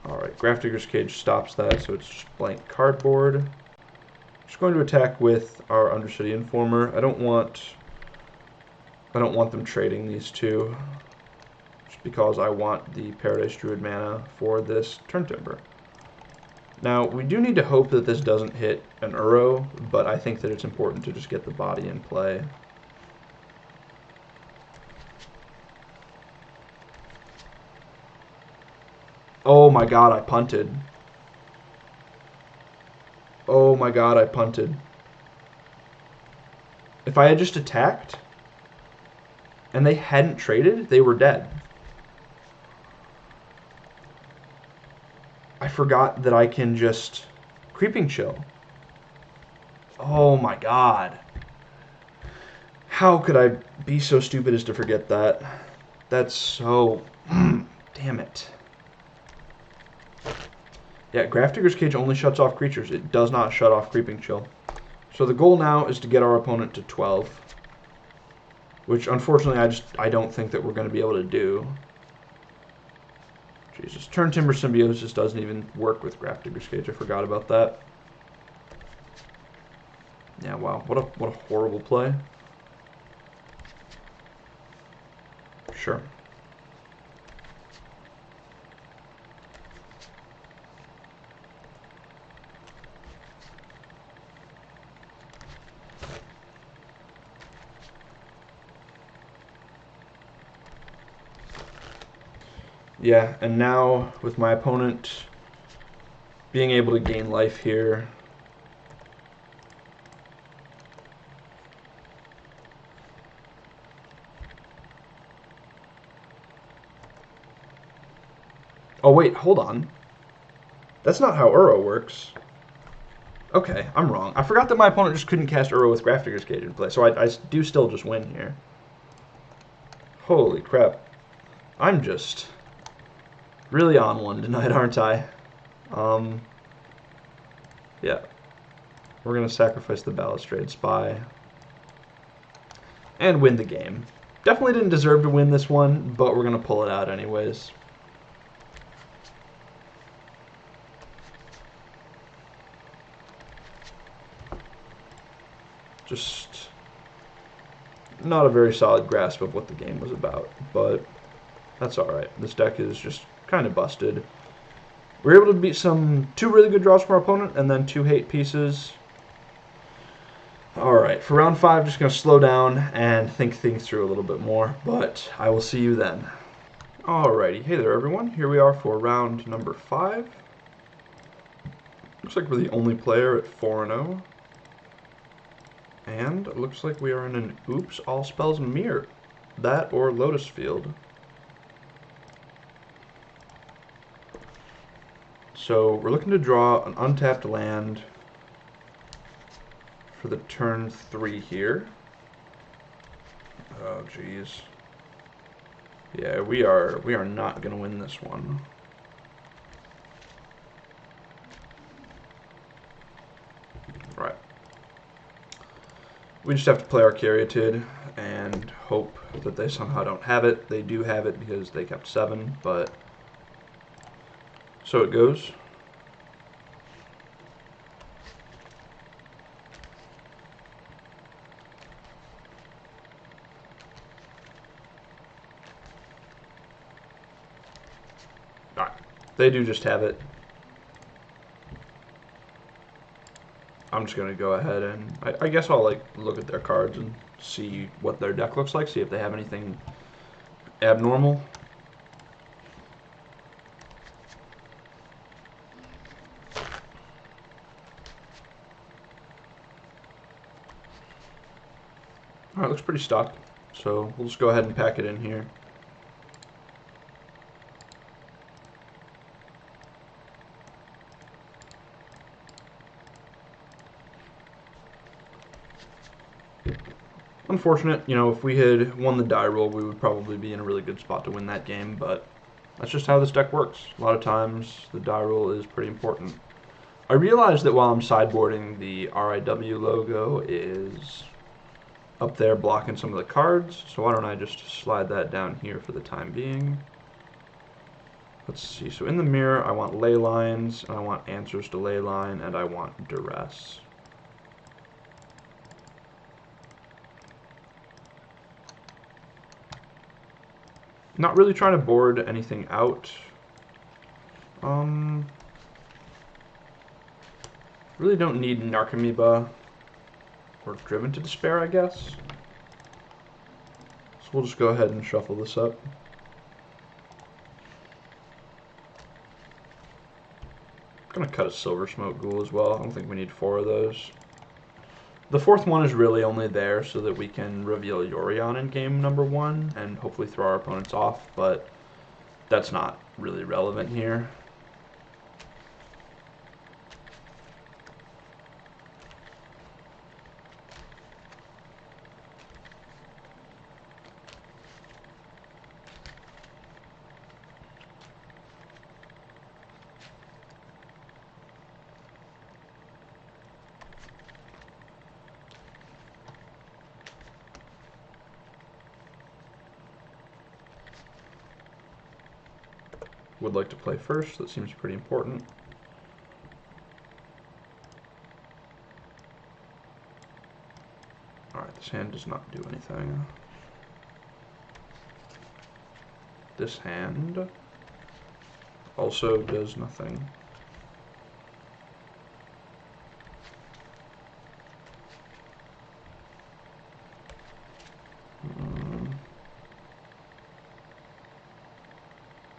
Alright, Grafdigger's Cage stops that, so it's just blank cardboard. Just going to attack with our Undercity Informer. I don't want them trading these two, just because I want the Paradise Druid mana for this Turn Timber. Now, we do need to hope that this doesn't hit an Uro, but I think that it's important to just get the body in play. Oh my god, I punted. Oh my god, I punted. If I had just attacked, and they hadn't traded, they were dead. I forgot that I can just Creeping Chill. Oh my god. How could I be so stupid as to forget that? That's so... damn it. Yeah, Grafdigger's Cage only shuts off creatures. It does not shut off Creeping Chill. So the goal now is to get our opponent to 12. Which, unfortunately, I don't think that we're going to be able to do. Jesus. Turn Timber Symbiosis doesn't even work with Grafdigger's Cage. I forgot about that. Yeah, wow. What a horrible play. Sure. Yeah, and now with my opponent being able to gain life here, oh wait, hold on. That's not how Uro works. Okay, I'm wrong. I forgot that my opponent just couldn't cast Uro with Grafdigger's Cage in play, so I do still just win here. Holy crap. I'm just really on one tonight, aren't I? Yeah. We're going to sacrifice the Balustrade Spy and win the game. Definitely didn't deserve to win this one, but we're going to pull it out anyways. Just not a very solid grasp of what the game was about, but that's alright. This deck is just kind of busted. We were able to beat two really good draws from our opponent, and then 2 hate pieces. Alright, for round 5, just going to slow down and think things through a little bit more, but I will see you then. Alrighty, hey there everyone, here we are for round number 5. Looks like we're the only player at 4-0. And it looks like we are in an Oops All Spells Mirror. That or Lotus Field. So we're looking to draw an untapped land for the turn 3 here. Oh jeez. Yeah, we are not gonna win this one. Right. We just have to play our Caryatid and hope that they somehow don't have it. They do have it because they kept 7, but so it goes. Alright, they do just have it. I'm just going to go ahead and I guess I'll like look at their cards and see what their deck looks like, see if they have anything abnormal. Alright, looks pretty stock. So we'll just go ahead and pack it in here. Unfortunate, you know, if we had won the die roll, we would probably be in a really good spot to win that game, but that's just how this deck works. A lot of times, the die roll is pretty important. I realize that while I'm sideboarding, the RIW logo is up there blocking some of the cards, so why don't I just slide that down here for the time being. Let's see, so in the mirror, I want ley lines, and I want answers to ley line, and I want duress. Not really trying to board anything out. Really don't need Narcomoeba or Driven to Despair, I guess. So we'll just go ahead and shuffle this up. I'm gonna cut a Silver Smoke Ghoul as well. I don't think we need 4 of those. The 4th one is really only there so that we can reveal Yorion in game number 1 and hopefully throw our opponents off, but that's not really relevant here. Would like to play first. That seems pretty important. Alright, this hand does not do anything. This hand also does nothing.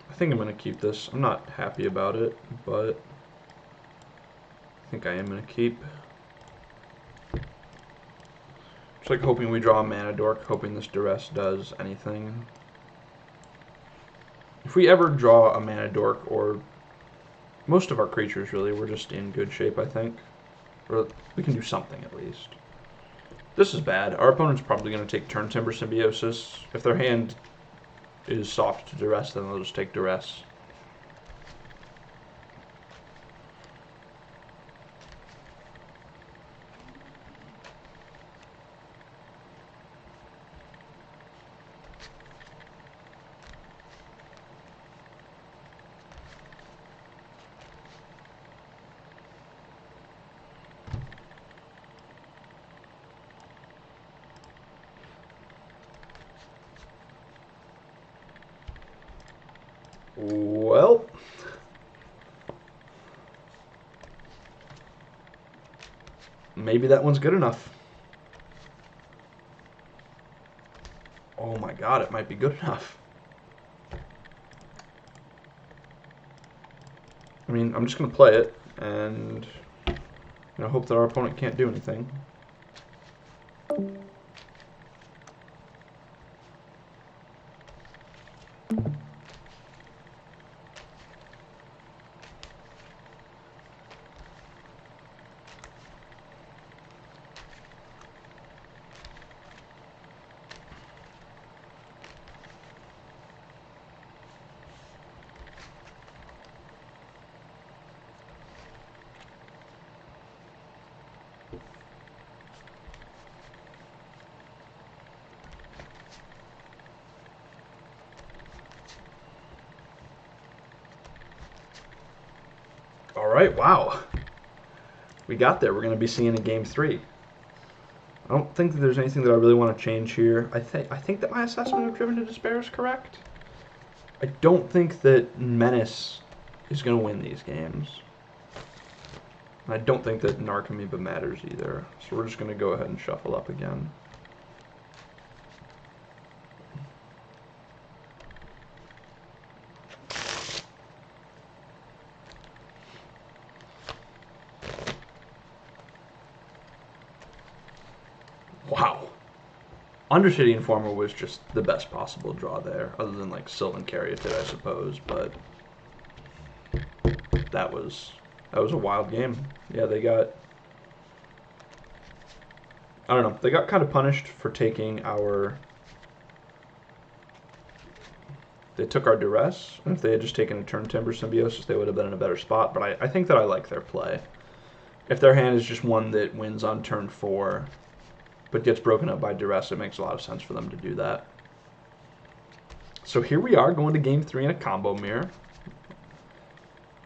I think I'm going to keep this. I'm not happy about it, but I think I am going to keep. Just like hoping we draw a Mana Dork, hoping this Duress does anything. If we ever draw a Mana Dork, or most of our creatures really, we're just in good shape, I think. Or we can do something at least. This is bad. Our opponent's probably going to take Turn Timber Symbiosis. If their hand is soft to Duress, then they'll just take Duress. Well, maybe that one's good enough. Oh my god, it might be good enough. I mean, I'm just going to play it, and hope that our opponent can't do anything. All right, wow. We got there. We're going to be seeing in game 3. I don't think that there's anything that I really want to change here. I think that my assessment of Driven to Despair is correct. I don't think that Menace is going to win these games. And I don't think that Narcomoeba matters either. So we're just going to go ahead and shuffle up again. Wow. Undercity Informer was just the best possible draw there, other than like Sylvan Caryatid, I suppose, but that was a wild game. Yeah, they got, I don't know, they got kind of punished for taking our, they took our duress, and if they had just taken a turn Timber Symbiosis, they would have been in a better spot, but I think that I like their play. If their hand is just one that wins on turn 4, but gets broken up by duress, it makes a lot of sense for them to do that. So here we are going to game 3 in a combo mirror.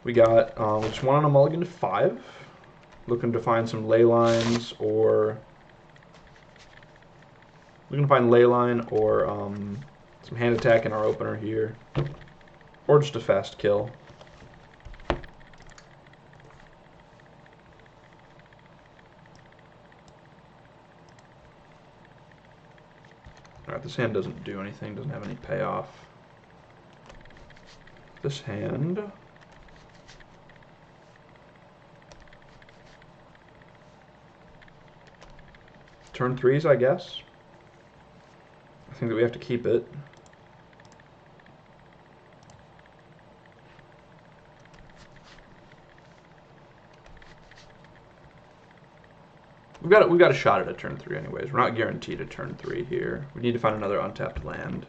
We got just one on a mulligan to 5. Looking to find some ley lines or some hand attack in our opener here, or just a fast kill. Alright, this hand doesn't do anything, doesn't have any payoff. This hand, turn 3s, I guess. I think that we have to keep it. We've got a shot at a turn 3 anyways. We're not guaranteed a turn 3 here. We need to find another untapped land.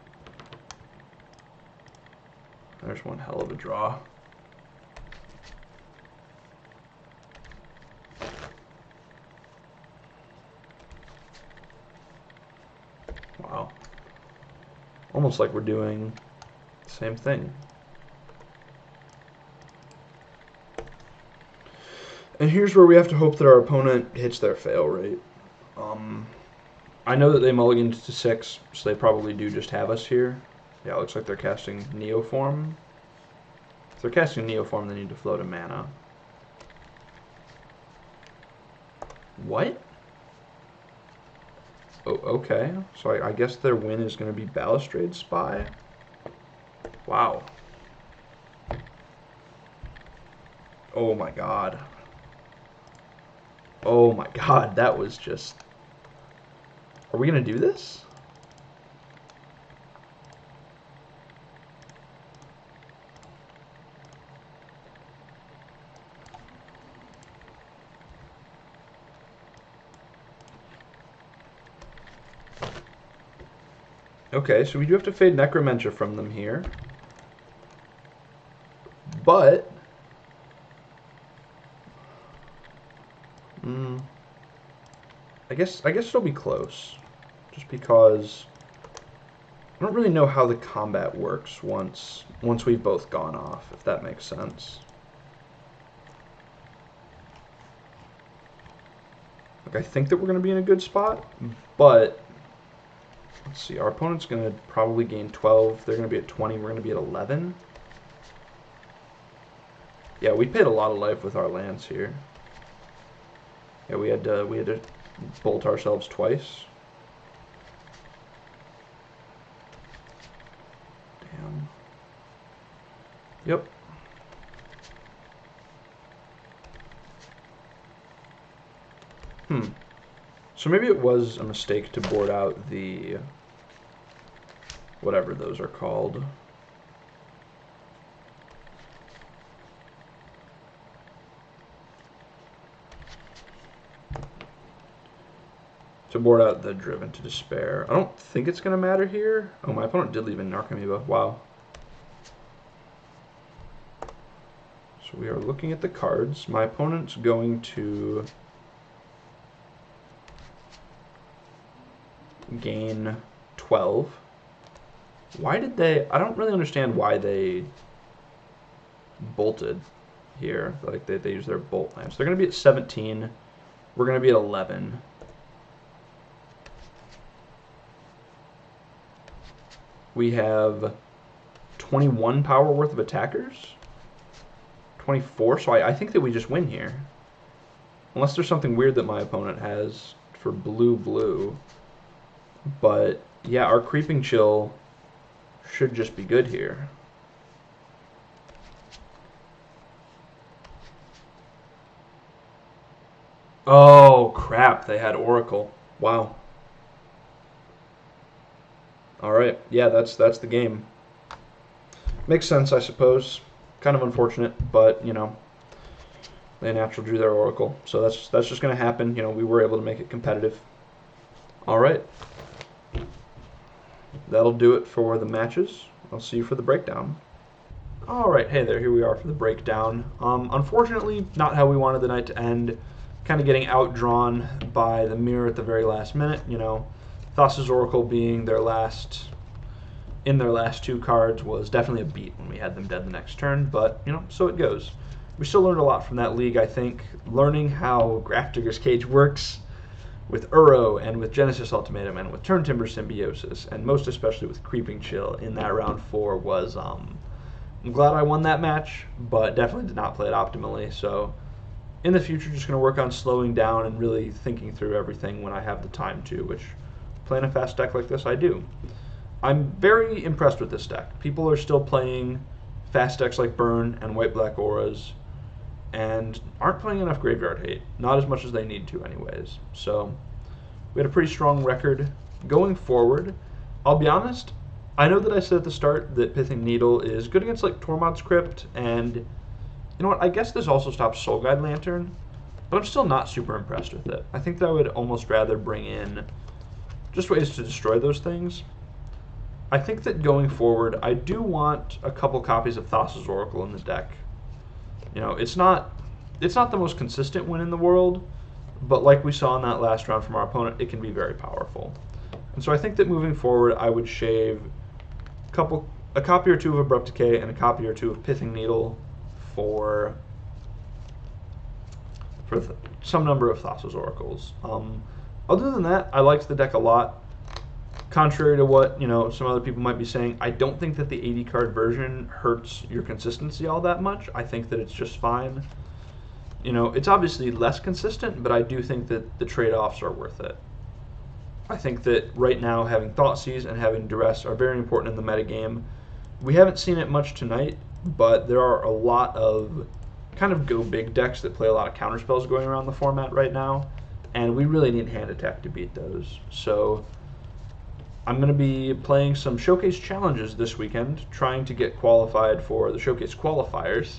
There's one hell of a draw. Wow. Almost like we're doing the same thing. And here's where we have to hope that our opponent hits their fail rate. I know that they mulliganed to 6, so they probably do just have us here. Yeah, it looks like they're casting Neoform. If they're casting Neoform, they need to float a mana. What? Oh, okay. So I guess their win is going to be Balustrade Spy. Wow. Oh my god. Oh my god, that was just... Are we going to do this? Okay, so we do have to fade Necromentia from them here. But... I guess it'll be close. Just because I don't really know how the combat works once we've both gone off, if that makes sense. Like, I think that we're going to be in a good spot, but let's see, our opponent's going to probably gain 12. They're going to be at 20. We're going to be at 11. Yeah, we paid a lot of life with our lands here. Yeah, we had to bolt ourselves twice. Damn. Yep. So maybe it was a mistake to board out the... whatever those are called. To board out the Driven to Despair. I don't think it's going to matter here. Oh, my opponent did leave a Narcomoeba. Wow. So we are looking at the cards. My opponent's going to gain 12. Why did they... I don't really understand why they bolted here. Like, they use their bolt lamps. They're going to be at 17. We're going to be at 11. We have 21 power worth of attackers. 24, so I think that we just win here. Unless there's something weird that my opponent has for blue-blue. But, yeah, our Creeping Chill should just be good here. Oh, crap, they had Oracle. Wow. All right, yeah, that's the game. Makes sense, I suppose. Kind of unfortunate, but you know, they natural drew their oracle, so that's just going to happen. You know, we were able to make it competitive. All right, that'll do it for the matches. I'll see you for the breakdown. All right, hey there, here we are for the breakdown. Unfortunately, not how we wanted the night to end. Kind of getting outdrawn by the mirror at the very last minute. You know, Thassa's Oracle being their last in their last two cards was definitely a beat when we had them dead the next turn, but you know, so it goes. We still learned a lot from that league, I think. Learning how Grafdigger's Cage works with Uro and with Genesis Ultimatum and with Turntimber Symbiosis, and most especially with Creeping Chill in that round 4 was I'm glad I won that match, but definitely did not play it optimally. So in the future, just going to work on slowing down and really thinking through everything when I have the time to, which playing a fast deck like this, I do. I'm very impressed with this deck. People are still playing fast decks like Burn and White-Black Auras and aren't playing enough Graveyard Hate. Not as much as they need to anyways. So we had a pretty strong record. Going forward, I'll be honest, I know that I said at the start that Pithing Needle is good against like Tormod's Crypt, and you know what, I guess this also stops Soul Guide Lantern, but I'm still not super impressed with it. I think that I would almost rather bring in just ways to destroy those things. I think that going forward, I do want a couple copies of Thassa's Oracle in the deck. You know, it's not the most consistent win in the world, but like we saw in that last round from our opponent, it can be very powerful. And so I think that moving forward, I would shave a copy or two of Abrupt Decay and a copy or two of Pithing Needle for some number of Thassa's Oracles. Other than that, I liked the deck a lot. Contrary to what some other people might be saying, I don't think that the 80 card version hurts your consistency all that much. I think that it's just fine. You know, it's obviously less consistent, but I do think that the trade-offs are worth it. I think that right now having Thoughtseize and having Duress are very important in the metagame. We haven't seen it much tonight, but there are a lot of kind of go big decks that play a lot of counterspells going around the format right now, and we really need hand attack to beat those. So I'm going to be playing some Showcase challenges this weekend, trying to get qualified for the Showcase qualifiers.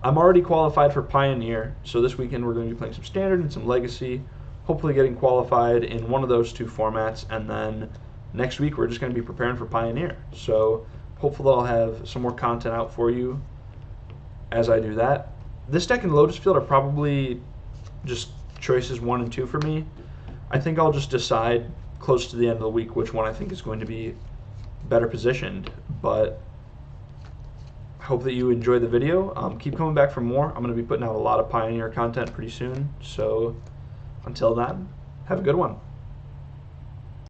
I'm already qualified for Pioneer, so this weekend we're going to be playing some Standard and some Legacy, hopefully getting qualified in one of those two formats, and then next week we're just going to be preparing for Pioneer. So hopefully I'll have some more content out for you as I do that. This deck and Lotus Field are probably just choices 1 and 2 for me. I think I'll just decide close to the end of the week which one I think is going to be better positioned, but I hope that you enjoy the video. Keep coming back for more. I'm going to be putting out a lot of Pioneer content pretty soon, so until then, have a good one.